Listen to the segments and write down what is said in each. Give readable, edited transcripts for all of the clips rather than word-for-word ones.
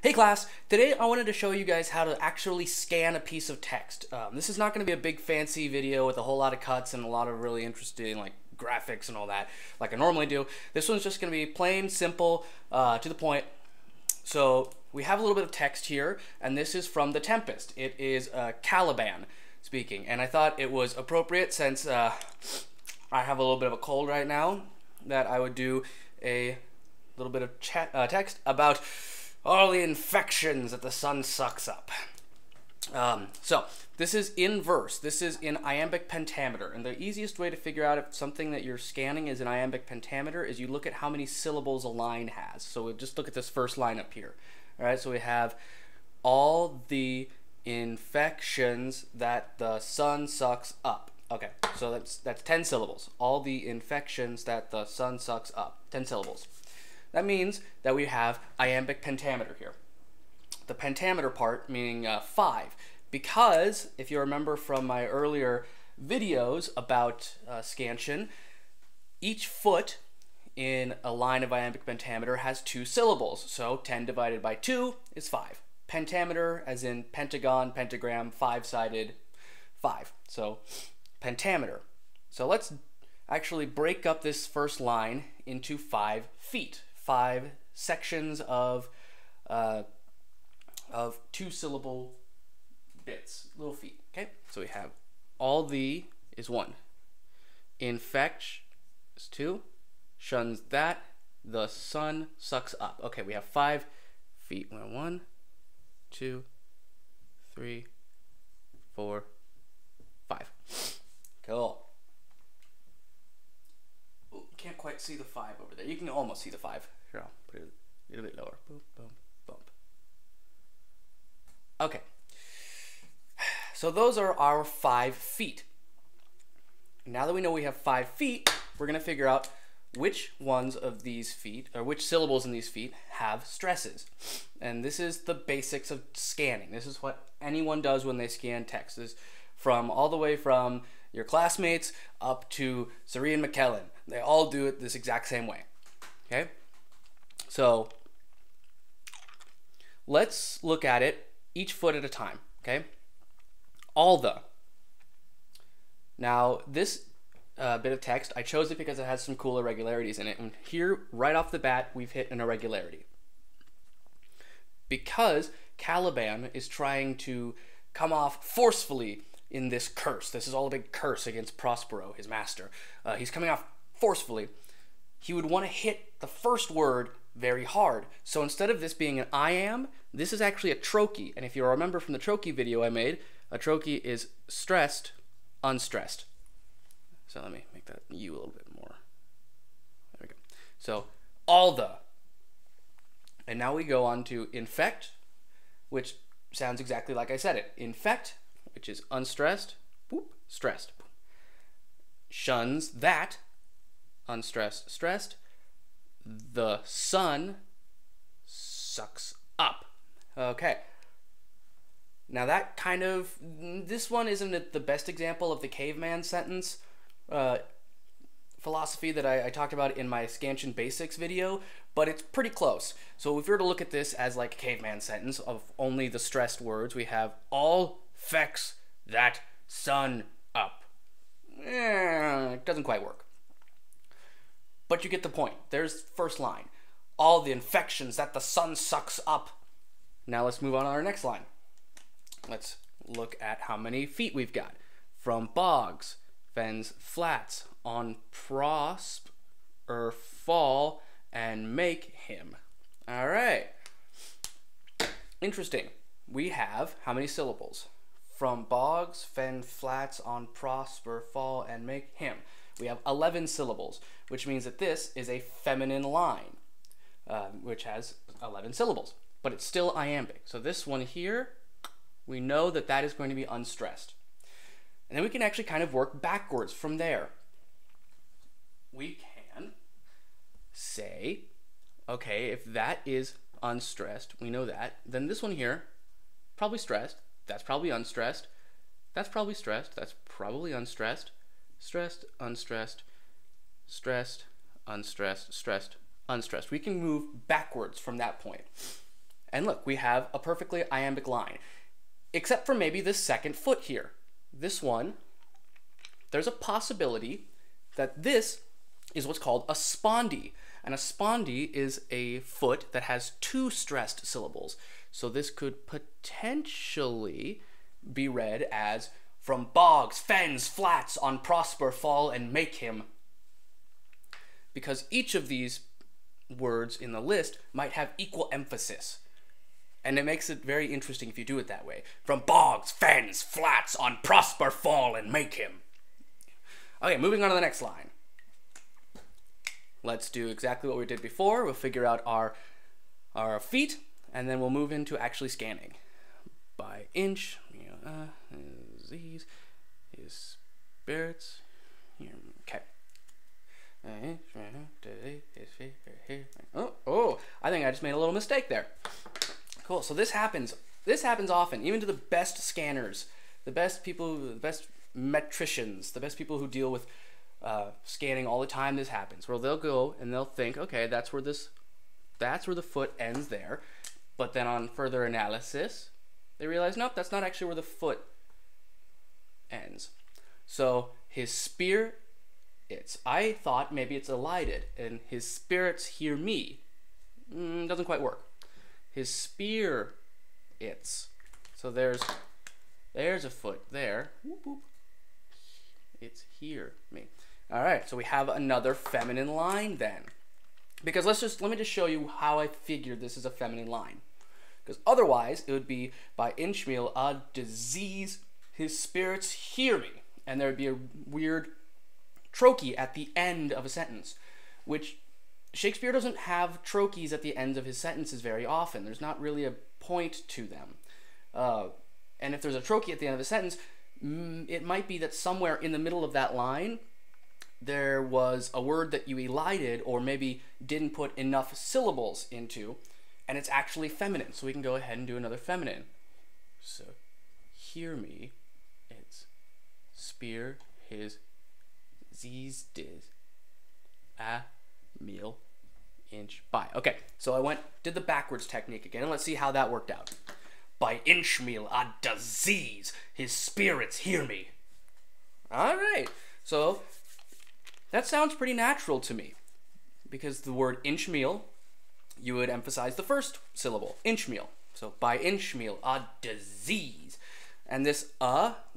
Hey class, today I wanted to show you guys how to actually scan a piece of text. This is not going to be a big fancy video with a whole lot of cuts and a lot of really interesting like graphics and all that like I normally do. This one's just going to be plain, simple, to the point. So we have a little bit of text here, and this is from the Tempest. It is Caliban speaking, and I thought it was appropriate since I have a little bit of a cold right now that I would do a little bit of text about all the infections that the sun sucks up. So this is in verse. This is in Iambic Pentameter. And the easiest way to figure out if something that you're scanning is an Iambic Pentameter is you look at how many syllables a line has. So we'll just look at this first line up here. All right, so we have all the infections that the sun sucks up. Okay, so that's 10 syllables. All the infections that the sun sucks up. 10 syllables. That means that we have iambic pentameter here. The pentameter part meaning 5, because if you remember from my earlier videos about scansion, each foot in a line of iambic pentameter has 2 syllables. So 10 divided by 2 is 5. Pentameter, as in pentagon, pentagram, 5-sided, 5. So pentameter. So let's actually break up this first line into 5 feet. 5 sections of 2-syllable bits, little feet. Okay, so we have all the is 1, infect is 2, shuns that, the sun sucks up. Okay, we have 5 feet. 1, 2, 3, 4, 5. Cool. Ooh, can't quite see the 5 over there. You can almost see the 5. Here, I'll put it a little bit lower. Boom, boom, bump. Okay. So those are our 5 feet. Now that we know we have 5 feet, we're going to figure out which ones of these feet, or which syllables in these feet, have stresses. And this is the basics of scanning. This is what anyone does when they scan text. This is from all the way from your classmates up to Sari and McKellen. They all do it this exact same way. Okay? So let's look at it each foot at a time. Okay? All the. Now this bit of text, I chose it because it has some cool irregularities in it. And here, right off the bat, we've hit an irregularity. Because Caliban is trying to come off forcefully in this curse. This is all a big curse against Prospero, his master. He's coming off forcefully. He would want to hit the first word very hard. So instead of this being an iamb, this is actually a trochee. And if you remember from the trochee video I made, a trochee is stressed, unstressed. So let me make that U a little bit more. There we go. So all the. And now we go on to infect, which sounds exactly like I said it. Infect, which is unstressed, boop, stressed. Boop. Shuns that, unstressed, stressed. The sun sucks up. Okay. Now that kind of, this one isn't the best example of the caveman sentence philosophy that I talked about in my scansion basics video, but it's pretty close. So if we were to look at this as like a caveman sentence of only the stressed words, we have all fecks that sun up. It doesn't quite work. But you get the point. There's first line. All the infections that the sun sucks up. Now let's move on to our next line. Let's look at how many feet we've got. From bogs, fens, flats, on prosp, fall, and make him. All right. Interesting. We have how many syllables? From bogs, fen, flats, on prosper, fall, and make him. We have 11 syllables, which means that this is a feminine line, which has 11 syllables, but it's still iambic. So this one here, we know that that is going to be unstressed. And then we can actually kind of work backwards from there. We can say, okay, if that is unstressed, we know that, then this one here, probably stressed, that's probably unstressed, that's probably stressed, that's probably unstressed, stressed, unstressed, stressed, unstressed, stressed, unstressed. We can move backwards from that point. And look, we have a perfectly iambic line. Except for maybe this second foot here. This one, there's a possibility that this is what's called a spondee. And a spondee is a foot that has two stressed syllables. So this could potentially be read as, from bogs, fens, flats, on prosper fall and make him. Because each of these words in the list might have equal emphasis. And it makes it very interesting if you do it that way. From bogs, fens, flats, on prosper fall and make him. Okay, moving on to the next line. Let's do exactly what we did before. We'll figure out our feet, and then we'll move into actually scanning. By inch, these, his spirits, okay. Oh, I think I just made a little mistake there. Cool, so this happens often, even to the best scanners, the best people, the best metricians, the best people who deal with scanning all the time. This happens where they'll go and they'll think, okay, that's where the foot ends there, but then on further analysis they realize, nope, that's not actually where the foot ends. So his spear, I thought maybe it's elided, and his spirits hear me. Doesn't quite work. His spear, so there's a foot there. Whoop, whoop. It's hear me. All right, so we have another feminine line then. Because let me just show you how I figured this is a feminine line. Because otherwise, it would be by Inchmeal a disease, his spirits hear me. And there would be a weird trochee at the end of a sentence, which Shakespeare doesn't have trochees at the ends of his sentences very often. There's not really a point to them. And if there's a trochee at the end of a sentence, it might be that somewhere in the middle of that line there was a word that you elided or maybe didn't put enough syllables into, and it's actually feminine. So we can go ahead and do another feminine. So hear me, it's spear his z's diz a meal inch by. Okay, so I did the backwards technique again, and let's see how that worked out. By Inchmeal a disease, his spirits hear me. All right, so that sounds pretty natural to me, because the word Inchmeal, you would emphasize the first syllable, Inchmeal. So by Inchmeal a disease, and this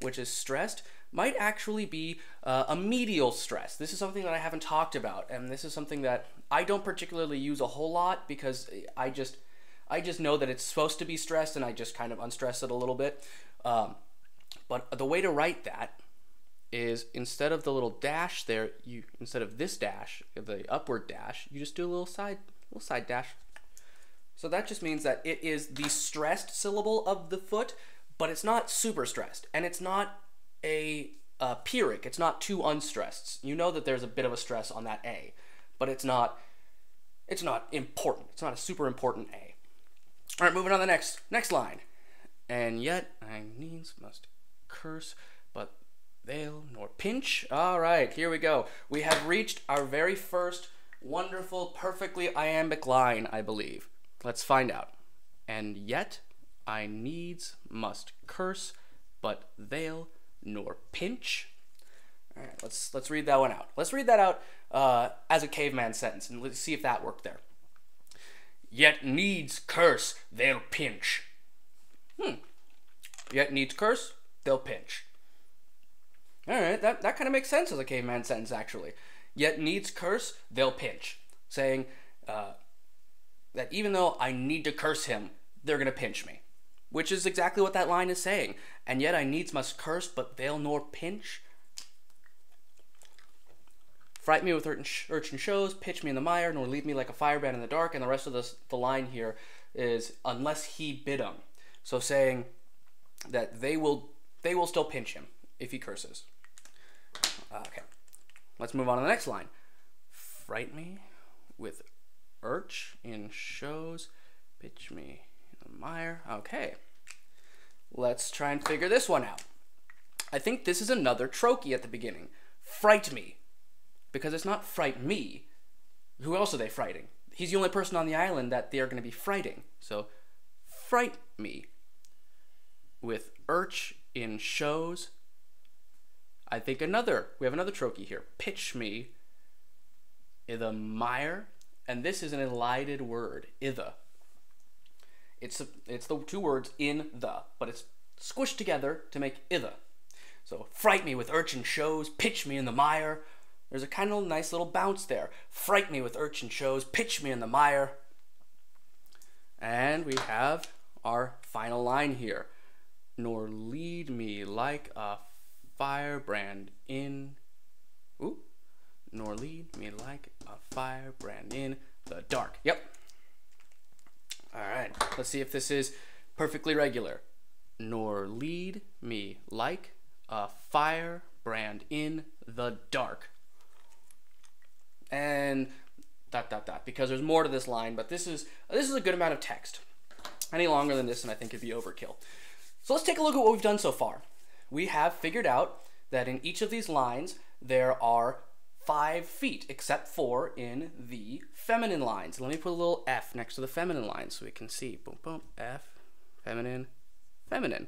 which is stressed, might actually be a medial stress. This is something that I haven't talked about, and this is something that I don't particularly use a whole lot because I just know that it's supposed to be stressed, and I just kind of unstress it a little bit. But the way to write that is, instead of the little dash there, instead of this dash, the upward dash, you just do a little side dash. So that just means that it is the stressed syllable of the foot, but it's not super stressed, and it's not a pyrrhic. It's not too unstressed. You know that there's a bit of a stress on that A, but it's not important. It's not a super important A. All right, moving on to the next line. And yet I needs must curse, but they'll nor pinch. All right, here we go. We have reached our very first wonderful, perfectly iambic line, I believe. Let's find out. And yet I needs must curse, but they'll nor pinch. All right, let's read that one out. Let's read that out as a caveman sentence, and let's see if that worked there. Yet needs curse, they'll pinch. Yet needs curse, they'll pinch. All right, that kind of makes sense as a caveman sentence, actually. Yet needs curse, they'll pinch. Saying that even though I need to curse him, they're going to pinch me. Which is exactly what that line is saying. And yet I needs must curse, but they'll nor pinch. Fright me with urchin shows, pitch me in the mire, nor leave me like a firebrand in the dark. And the rest of the line here is, unless he bid 'em. So saying that they will still pinch him if he curses. Okay, let's move on to the next line. Fright me with urchin shows, pitch me in the mire. Okay, let's try and figure this one out. I think this is another trochee at the beginning. Fright me. Because it's not fright me. Who else are they frighting? He's the only person on the island that they are going to be frighting. So, fright me with urch in shows. I think we have another trochee here. Pitch me i' the mire. And this is an elided word, ither. It's the two words in the, but it's squished together to make ither. So, fright me with urchin shows, pitch me in the mire. There's a kind of nice little bounce there. Fright me with urchin shows, pitch me in the mire. And we have our final line here. Nor lead me like a firebrand in... Ooh. Nor lead me like a firebrand in the dark. Yep. All right. Let's see if this is perfectly regular. Nor lead me like a firebrand in the dark. And ... because there's more to this line, but this is a good amount of text. Any longer than this, and I think it'd be overkill. So let's take a look at what we've done so far. We have figured out that in each of these lines, there are 5 feet, except for in the feminine lines. Let me put a little F next to the feminine lines so we can see. Boom, boom, F, feminine, feminine.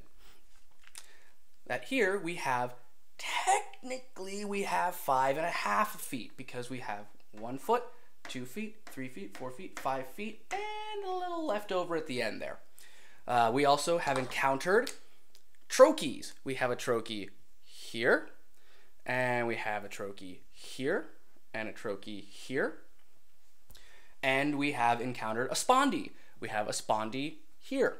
That here we have, technically we have 5.5 feet because we have 1 foot, 2 feet, 3 feet, 4 feet, 5 feet, and a little left over at the end there. We also have encountered trochees. We have a trochee here, and we have a trochee here, and a trochee here. And we have encountered a spondee. We have a spondee here.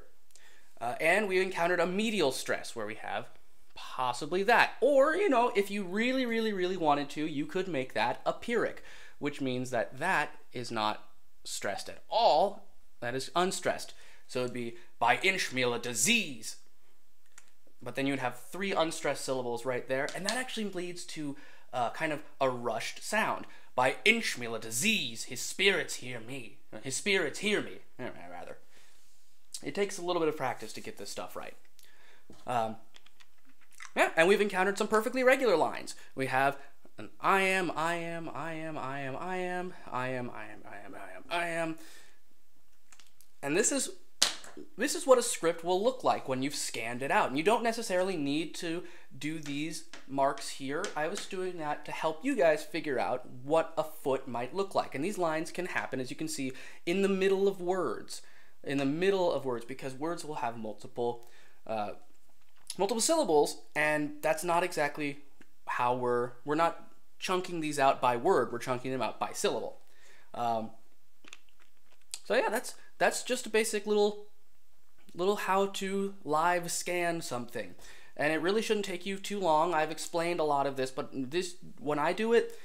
And we encountered a medial stress where we have possibly that. Or, you know, if you really, really, really wanted to, you could make that a pyrrhic, which means that that is not stressed at all. That is unstressed. So it would be by Inchmeal a disease. But then you'd have 3 unstressed syllables right there, and that actually leads to kind of a rushed sound. By Inchmeal a disease, his spirits hear me. His spirits hear me, rather. It takes a little bit of practice to get this stuff right. Yeah, and we've encountered some perfectly regular lines. We have an I am. And this is what a script will look like when you've scanned it out. And you don't necessarily need to do these marks here. I was doing that to help you guys figure out what a foot might look like. And these lines can happen, as you can see, in the middle of words. In the middle of words, because words will have multiple syllables, and that's not exactly how we're not chunking these out by word. We're chunking them out by syllable. So yeah, that's just a basic little how to live scan something, and it really shouldn't take you too long. I've explained a lot of this, but when I do it,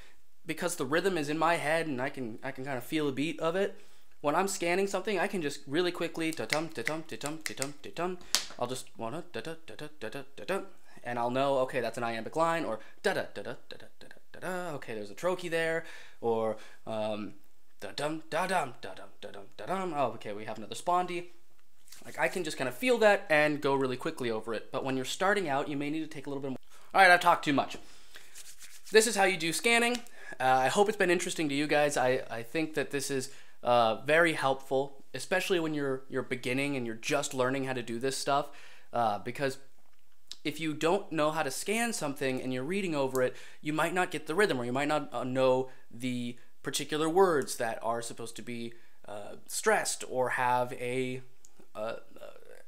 because the rhythm is in my head and I can kind of feel a beat of it. When I'm scanning something, I can just really quickly ta-tum, ta-tum, ta-tum, ta-tum, ta-tum. I'll just wanna da-da-da-da-da-da-da, and I'll know, okay, that's an iambic line, or da-da-da-da-da-da-da-da. Okay, there's a trochee there, or da-dum, da-dum, da-dum, da-dum, da-dum. Oh, okay, we have another spondee. Like, I can just kind of feel that and go really quickly over it. But when you're starting out, you may need to take a little bit more. All right, I've talked too much. This is how you do scanning. I hope it's been interesting to you guys. I think that this is very helpful, especially when you're beginning and you're just learning how to do this stuff, because if you don't know how to scan something and you're reading over it, you might not get the rhythm, or you might not know the particular words that are supposed to be stressed or have a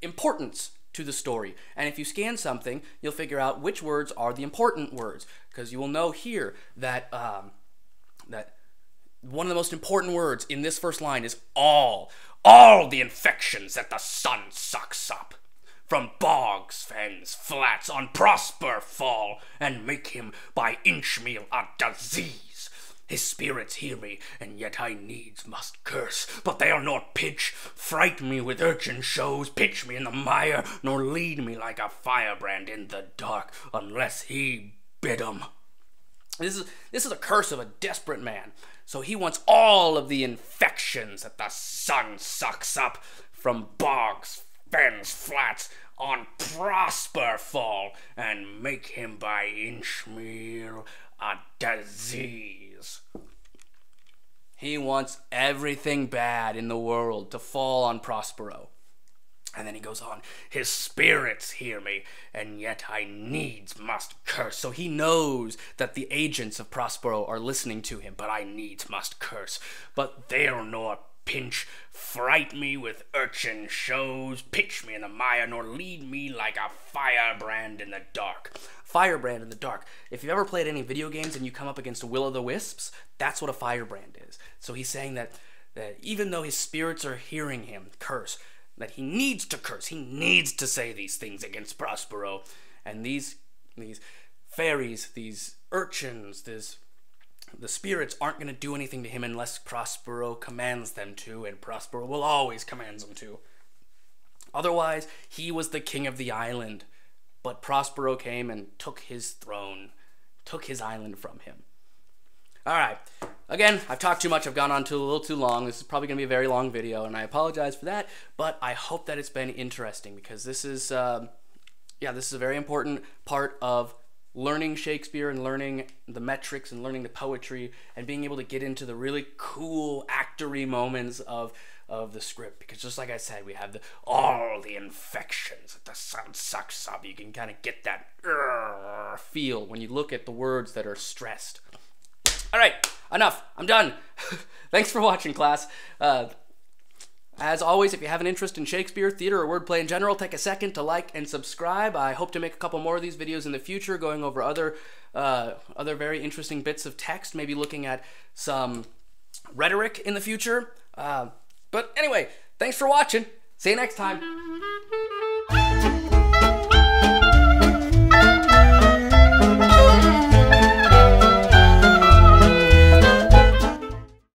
importance to the story. And if you scan something, you'll figure out which words are the important words, because you will know here that that one of the most important words in this first line is all the infections that the sun sucks up. From bogs, fens, flats, on prosper fall, and make him by Inchmeal a disease. His spirits hear me, and yet I needs must curse. But they'll not pitch, fright me with urchin shows, pitch me in the mire, nor lead me like a firebrand in the dark, unless he bid 'em. This is a curse of a desperate man. So he wants all of the infections that the sun sucks up from bogs, fens, flats, on prosper fall, and make him by Inchmeal a disease. He wants everything bad in the world to fall on Prospero. And then he goes on, his spirits hear me, and yet I needs must curse. So he knows that the agents of Prospero are listening to him, but I needs must curse. But they'll nor pinch, fright me with urchin shows, pitch me in the mire, nor lead me like a firebrand in the dark. Firebrand in the dark. If you've ever played any video games and you come up against will-o'-the-wisps, that's what a firebrand is. So he's saying that even though his spirits are hearing him curse, that he needs to curse, he needs to say these things against Prospero. And these fairies, these urchins, the spirits aren't going to do anything to him unless Prospero commands them to, and Prospero will always command them to. Otherwise, he was the king of the island, but Prospero came and took his throne, took his island from him. Alright, again, I've talked too much, I've gone on a little too long. This is probably going to be a very long video, and I apologize for that, but I hope that it's been interesting, because this is a very important part of learning Shakespeare and learning the metrics and learning the poetry and being able to get into the really cool actory moments of the script. Because just like I said, we have all the infections that the sun sucks up. You can kind of get that feel when you look at the words that are stressed. Alright, enough. I'm done. Thanks for watching, class. As always, if you have an interest in Shakespeare, theater, or wordplay in general, take a second to like and subscribe. I hope to make a couple more of these videos in the future, going over other very interesting bits of text, maybe looking at some rhetoric in the future. But anyway, thanks for watching. See you next time.